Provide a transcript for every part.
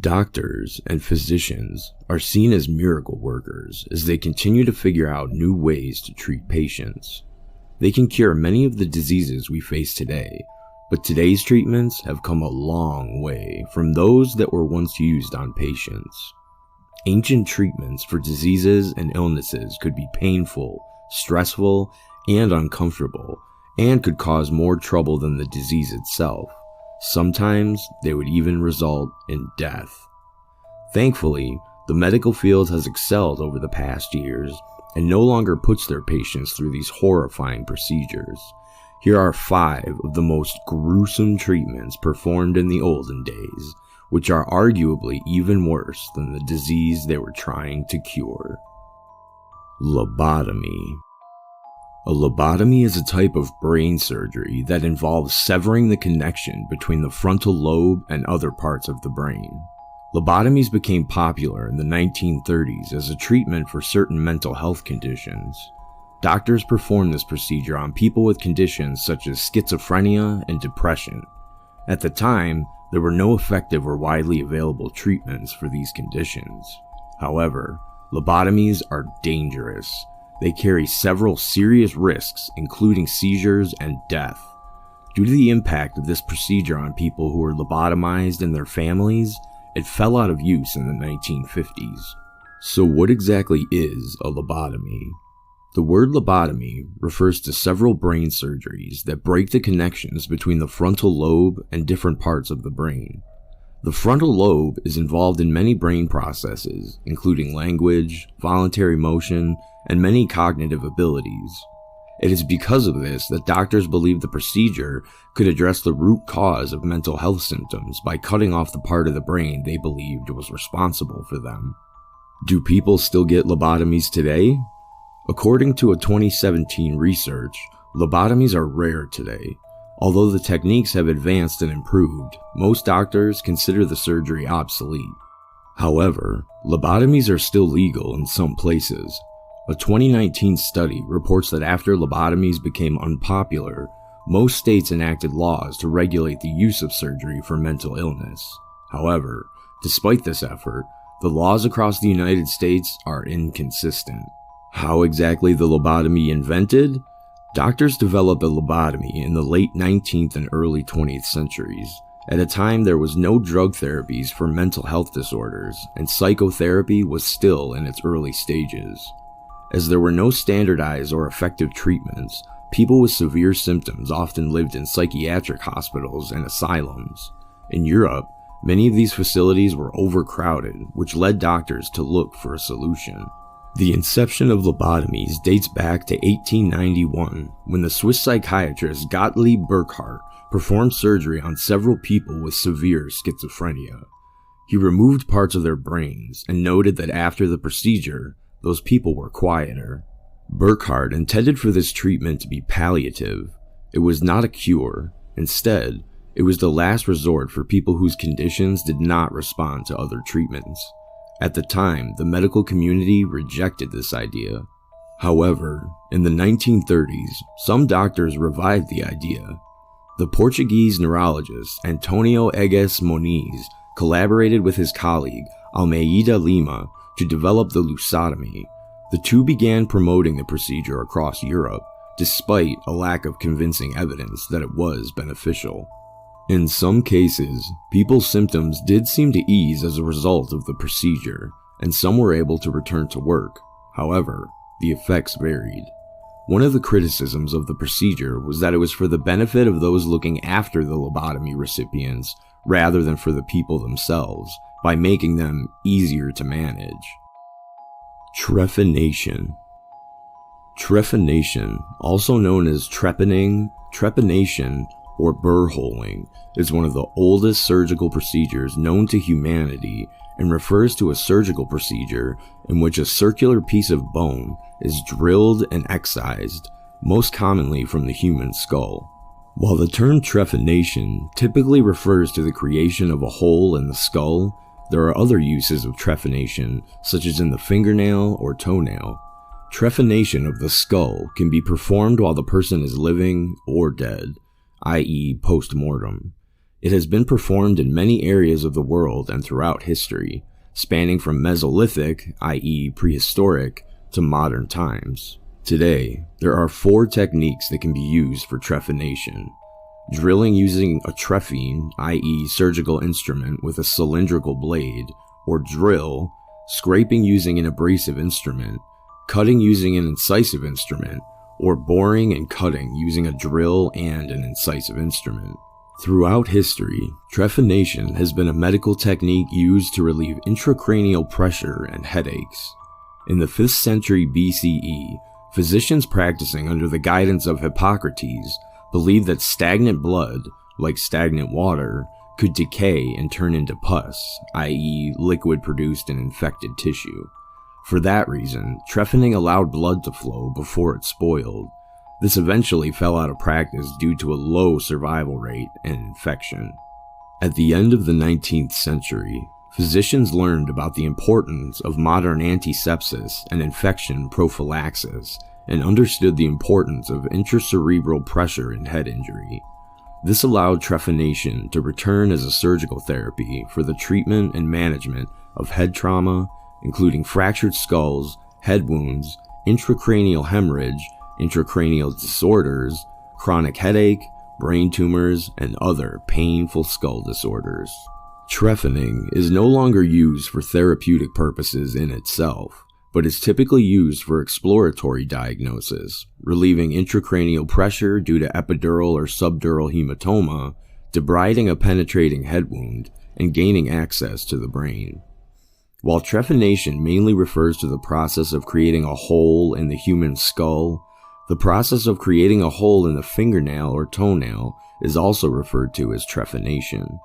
Doctors and physicians are seen as miracle workers as they continue to figure out new ways to treat patients. They can cure many of the diseases we face today, but today's treatments have come a long way from those that were once used on patients. Ancient treatments for diseases and illnesses could be painful, stressful, and uncomfortable, and could cause more trouble than the disease itself. Sometimes they would even result in death. Thankfully, the medical field has excelled over the past years and no longer puts their patients through these horrifying procedures. Here are 5 of the most gruesome treatments performed in the olden days, which are arguably even worse than the disease they were trying to cure. Lobotomy. A lobotomy is a type of brain surgery that involves severing the connection between the frontal lobe and other parts of the brain. Lobotomies became popular in the 1930s as a treatment for certain mental health conditions. Doctors performed this procedure on people with conditions such as schizophrenia and depression. At the time, there were no effective or widely available treatments for these conditions. However, lobotomies are dangerous. They carry several serious risks, including seizures and death. Due to the impact of this procedure on people who were lobotomized and their families, it fell out of use in the 1950s. So what exactly is a lobotomy? The word lobotomy refers to several brain surgeries that break the connections between the frontal lobe and different parts of the brain. The frontal lobe is involved in many brain processes, including language, voluntary motion, and many cognitive abilities. It is because of this that doctors believe the procedure could address the root cause of mental health symptoms by cutting off the part of the brain they believed was responsible for them. Do people still get lobotomies today? According to a 2017 research, lobotomies are rare today. Although the techniques have advanced and improved, most doctors consider the surgery obsolete. However, lobotomies are still legal in some places. A 2019 study reports that after lobotomies became unpopular, most states enacted laws to regulate the use of surgery for mental illness. However, despite this effort, the laws across the United States are inconsistent. How exactly the lobotomy invented? Doctors developed a lobotomy in the late 19th and early 20th centuries. At a time there was no drug therapies for mental health disorders, and psychotherapy was still in its early stages. As there were no standardized or effective treatments, people with severe symptoms often lived in psychiatric hospitals and asylums. In Europe, many of these facilities were overcrowded, which led doctors to look for a solution. The inception of lobotomies dates back to 1891, when the Swiss psychiatrist Gottlieb Burckhardt performed surgery on several people with severe schizophrenia. He removed parts of their brains and noted that after the procedure, those people were quieter. Burckhardt intended for this treatment to be palliative. It was not a cure. Instead, it was the last resort for people whose conditions did not respond to other treatments. At the time, the medical community rejected this idea. However, in the 1930s, some doctors revived the idea. The Portuguese neurologist Antonio Egas Moniz collaborated with his colleague Almeida Lima to develop the lusotomy. The two began promoting the procedure across Europe, despite a lack of convincing evidence that it was beneficial. In some cases, people's symptoms did seem to ease as a result of the procedure, and some were able to return to work. However, the effects varied. One of the criticisms of the procedure was that it was for the benefit of those looking after the lobotomy recipients rather than for the people themselves, by making them easier to manage. Trephination. Trephination, also known as trepanation, or burr-holing, is one of the oldest surgical procedures known to humanity and refers to a surgical procedure in which a circular piece of bone is drilled and excised, most commonly from the human skull. While the term trephination typically refers to the creation of a hole in the skull, there are other uses of trephination, such as in the fingernail or toenail. Trephination of the skull can be performed while the person is living or dead, i.e. post-mortem. It has been performed in many areas of the world and throughout history, spanning from Mesolithic, i.e. prehistoric, to modern times. Today, there are 4 techniques that can be used for trephination. Drilling using a trephine, i.e. surgical instrument with a cylindrical blade, or drill, scraping using an abrasive instrument, cutting using an incisive instrument, or boring and cutting using a drill and an incisive instrument. Throughout history, trephination has been a medical technique used to relieve intracranial pressure and headaches. In the 5th century BCE, physicians practicing under the guidance of Hippocrates believed that stagnant blood, like stagnant water, could decay and turn into pus, i.e. liquid produced in infected tissue. For that reason, trephining allowed blood to flow before it spoiled. This eventually fell out of practice due to a low survival rate and infection. At the end of the 19th century, physicians learned about the importance of modern antisepsis and infection prophylaxis and understood the importance of intracerebral pressure in head injury. This allowed trephination to return as a surgical therapy for the treatment and management of head trauma, including fractured skulls, head wounds, intracranial hemorrhage, intracranial disorders, chronic headache, brain tumors, and other painful skull disorders. Trephining is no longer used for therapeutic purposes in itself, but is typically used for exploratory diagnosis, relieving intracranial pressure due to epidural or subdural hematoma, debriding a penetrating head wound, and gaining access to the brain. While trephination mainly refers to the process of creating a hole in the human skull, the process of creating a hole in the fingernail or toenail is also referred to as trephination.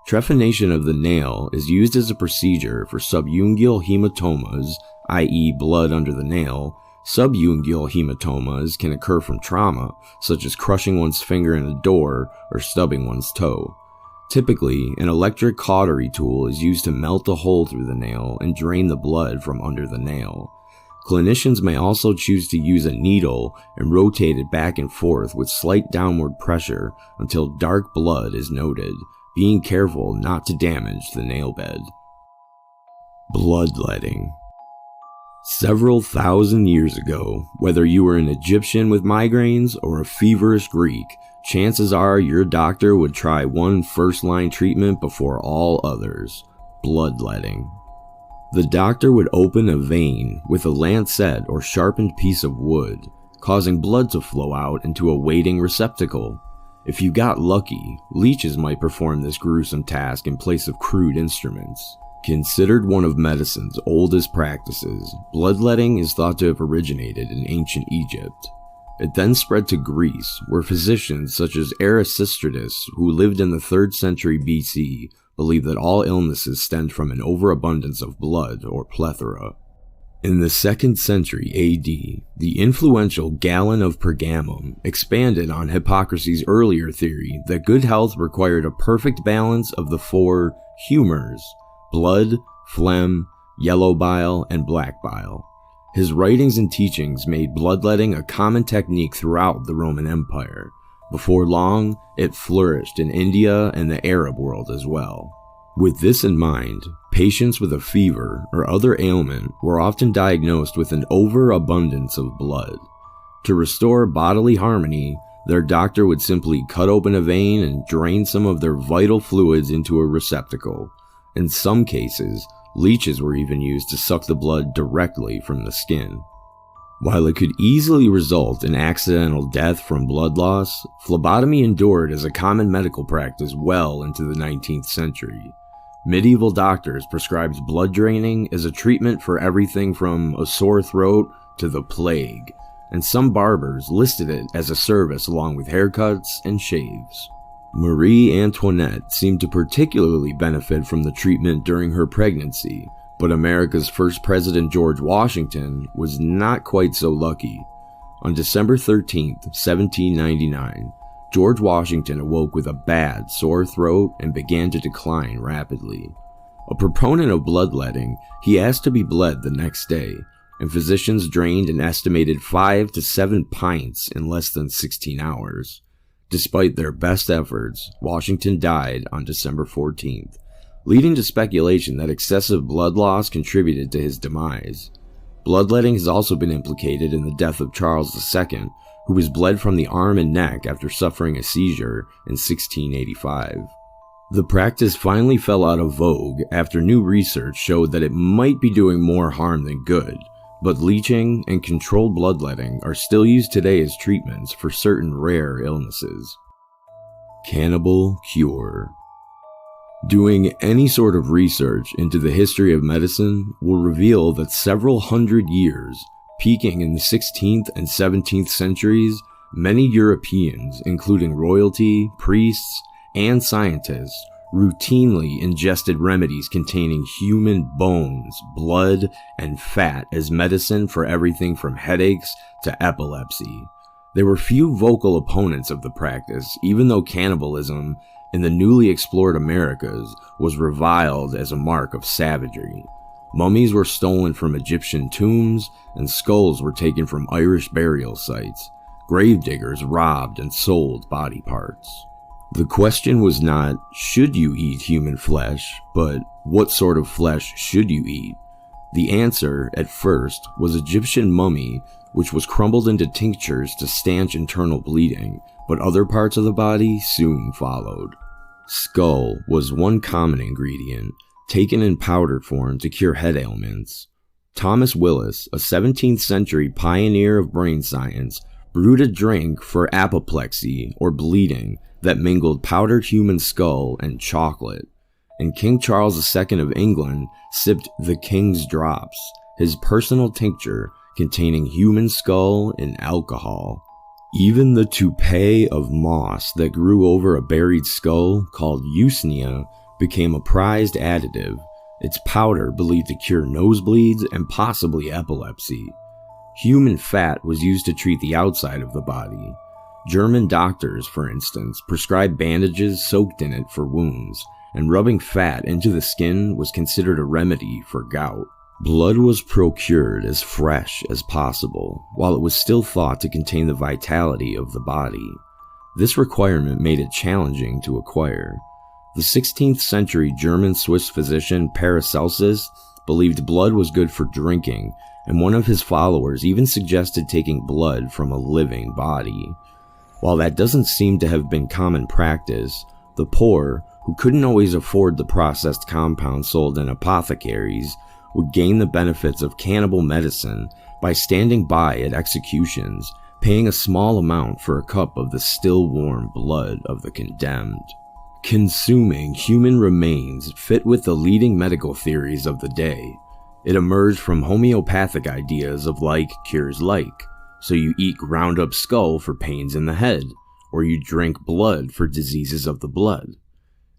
Trephination of the nail is used as a procedure for subungual hematomas, i.e. blood under the nail. Subungual hematomas can occur from trauma, such as crushing one's finger in a door or stubbing one's toe. Typically, an electric cautery tool is used to melt a hole through the nail and drain the blood from under the nail. Clinicians may also choose to use a needle and rotate it back and forth with slight downward pressure until dark blood is noted, being careful not to damage the nail bed. Bloodletting. Several thousand years ago, whether you were an Egyptian with migraines or a feverish Greek, chances are your doctor would try one first-line treatment before all others: bloodletting. The doctor would open a vein with a lancet or sharpened piece of wood, causing blood to flow out into a waiting receptacle. If you got lucky, leeches might perform this gruesome task in place of crude instruments. Considered one of medicine's oldest practices, bloodletting is thought to have originated in ancient Egypt. It then spread to Greece, where physicians such as Erasistratus, who lived in the 3rd century BC, believed that all illnesses stemmed from an overabundance of blood or plethora. In the 2nd century AD, the influential Galen of Pergamum expanded on Hippocrates' earlier theory that good health required a perfect balance of the 4 humors: blood, phlegm, yellow bile, and black bile. His writings and teachings made bloodletting a common technique throughout the Roman Empire. Before long, it flourished in India and the Arab world as well. With this in mind, patients with a fever or other ailment were often diagnosed with an overabundance of blood. To restore bodily harmony, their doctor would simply cut open a vein and drain some of their vital fluids into a receptacle. In some cases, leeches were even used to suck the blood directly from the skin. While it could easily result in accidental death from blood loss, phlebotomy endured as a common medical practice well into the 19th century. Medieval doctors prescribed blood draining as a treatment for everything from a sore throat to the plague, and some barbers listed it as a service along with haircuts and shaves. Marie Antoinette seemed to particularly benefit from the treatment during her pregnancy, but America's first president, George Washington, was not quite so lucky. On December 13, 1799, George Washington awoke with a bad sore throat and began to decline rapidly. A proponent of bloodletting, he asked to be bled the next day, and physicians drained an estimated 5 to 7 pints in less than 16 hours. Despite their best efforts, Washington died on December 14th, leading to speculation that excessive blood loss contributed to his demise. Bloodletting has also been implicated in the death of Charles II, who was bled from the arm and neck after suffering a seizure in 1685. The practice finally fell out of vogue after new research showed that it might be doing more harm than good, but leeching and controlled bloodletting are still used today as treatments for certain rare illnesses. Cannibal cure. Doing any sort of research into the history of medicine will reveal that several hundred years, peaking in the 16th and 17th centuries, many Europeans, including royalty, priests, and scientists, routinely ingested remedies containing human bones, blood, and fat as medicine for everything from headaches to epilepsy. There were few vocal opponents of the practice, even though cannibalism in the newly explored Americas was reviled as a mark of savagery. Mummies were stolen from Egyptian tombs, and skulls were taken from Irish burial sites. Gravediggers robbed and sold body parts. The question was not, should you eat human flesh, but what sort of flesh should you eat? The answer, at first, was Egyptian mummy, which was crumbled into tinctures to stanch internal bleeding, but other parts of the body soon followed. Skull was one common ingredient, taken in powder form to cure head ailments. Thomas Willis, a 17th century pioneer of brain science, brewed a drink for apoplexy or bleeding that mingled powdered human skull and chocolate, and King Charles II of England sipped the King's Drops, his personal tincture containing human skull and alcohol. Even the toupee of moss that grew over a buried skull, called usnea, became a prized additive, its powder believed to cure nosebleeds and possibly epilepsy. Human fat was used to treat the outside of the body. German doctors, for instance, prescribed bandages soaked in it for wounds, and rubbing fat into the skin was considered a remedy for gout. Blood was procured as fresh as possible, while it was still thought to contain the vitality of the body. This requirement made it challenging to acquire. The 16th century German-Swiss physician Paracelsus believed blood was good for drinking, and one of his followers even suggested taking blood from a living body. While that doesn't seem to have been common practice, the poor, who couldn't always afford the processed compounds sold in apothecaries, would gain the benefits of cannibal medicine by standing by at executions, paying a small amount for a cup of the still warm blood of the condemned. Consuming human remains fit with the leading medical theories of the day. It emerged from homeopathic ideas of like cures like, so you eat ground up skull for pains in the head, or you drink blood for diseases of the blood.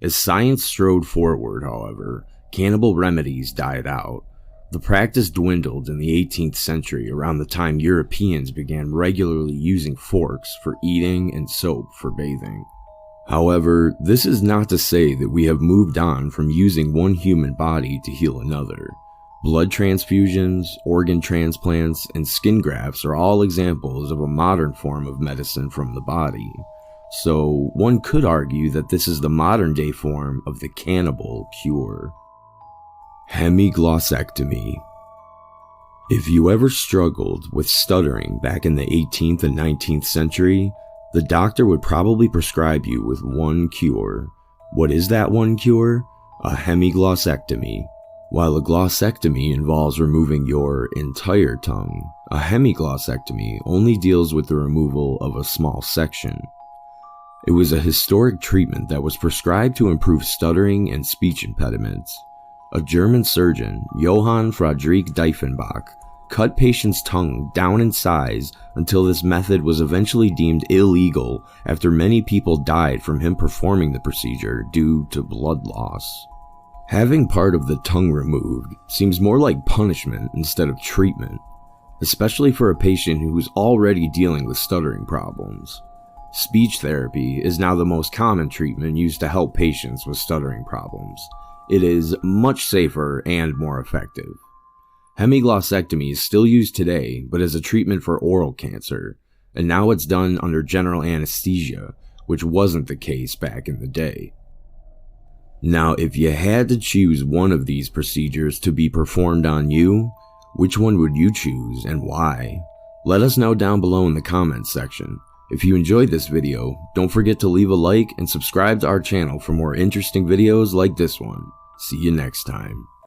As science strode forward, however, cannibal remedies died out. The practice dwindled in the 18th century around the time Europeans began regularly using forks for eating and soap for bathing. However, this is not to say that we have moved on from using one human body to heal another. Blood transfusions, organ transplants, and skin grafts are all examples of a modern form of medicine from the body. So, one could argue that this is the modern-day form of the cannibal cure. Hemiglossectomy. If you ever struggled with stuttering back in the 18th and 19th century, the doctor would probably prescribe you with one cure. What is that one cure? A hemiglossectomy. While a glossectomy involves removing your entire tongue, a hemiglossectomy only deals with the removal of a small section. It was a historic treatment that was prescribed to improve stuttering and speech impediments. A German surgeon, Johann Friedrich Diefenbach, cut patients' tongue down in size until this method was eventually deemed illegal after many people died from him performing the procedure due to blood loss. Having part of the tongue removed seems more like punishment instead of treatment, especially for a patient who is already dealing with stuttering problems. Speech therapy is now the most common treatment used to help patients with stuttering problems. It is much safer and more effective. Hemiglossectomy is still used today, but as a treatment for oral cancer, and now it's done under general anesthesia, which wasn't the case back in the day. Now, if you had to choose one of these procedures to be performed on you, which one would you choose and why? Let us know down below in the comments section. If you enjoyed this video, don't forget to leave a like and subscribe to our channel for more interesting videos like this one. See you next time.